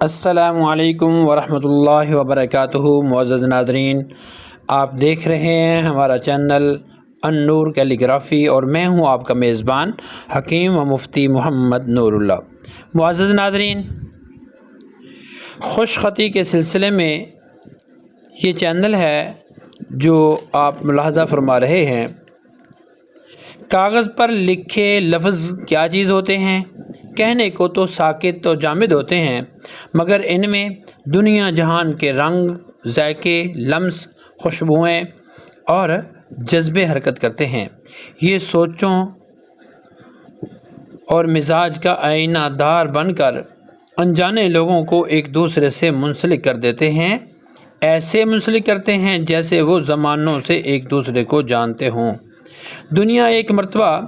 السلام علیکم ورحمۃ اللہ وبرکاتہ۔ معزز ناظرین، آپ دیکھ رہے ہیں ہمارا چینل النور کیلیگرافی اور میں ہوں آپ کا میزبان حکیم و مفتی محمد نور اللہ۔ معزز ناظرین، خوش خطی کے سلسلے میں یہ چینل ہے جو آپ ملاحظہ فرما رہے ہیں۔ کاغذ پر لکھے لفظ کیا چیز ہوتے ہیں؟ کہنے کو تو ساکت و جامد ہوتے ہیں، مگر ان میں دنیا جہان کے رنگ، ذائقے، لمس، خوشبوئیں اور جذبے حرکت کرتے ہیں۔ یہ سوچوں اور مزاج کا آئینہ دار بن کر انجانے لوگوں کو ایک دوسرے سے منسلک کر دیتے ہیں، ایسے منسلک کرتے ہیں جیسے وہ زمانوں سے ایک دوسرے کو جانتے ہوں۔ دنیا ایک مرتبہ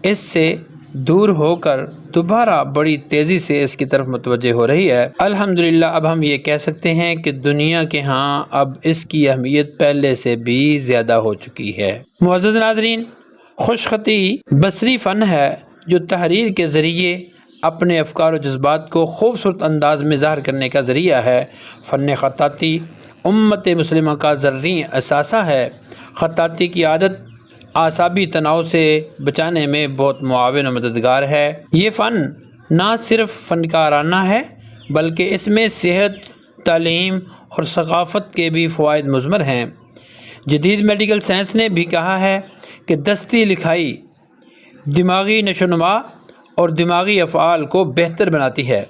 اس سے دور ہو کر دوبارہ بڑی تیزی سے اس کی طرف متوجہ ہو رہی ہے۔ الحمدللہ اب ہم یہ کہہ سکتے ہیں کہ دنیا کے ہاں اب اس کی اہمیت پہلے سے بھی زیادہ ہو چکی ہے۔ معزز ناظرین، خوش خطی بصری فن ہے جو تحریر کے ذریعے اپنے افکار و جذبات کو خوبصورت انداز میں ظاہر کرنے کا ذریعہ ہے۔ فن خطاطی امت مسلمہ کا زرعی اثاثہ ہے۔ خطاطی کی عادت اعصابی تناؤ سے بچانے میں بہت معاون و مددگار ہے۔ یہ فن نہ صرف فنکارانہ ہے بلکہ اس میں صحت، تعلیم اور ثقافت کے بھی فوائد مضمر ہیں۔ جدید میڈیکل سائنس نے بھی کہا ہے کہ دستی لکھائی دماغی نشو و نما اور دماغی افعال کو بہتر بناتی ہے۔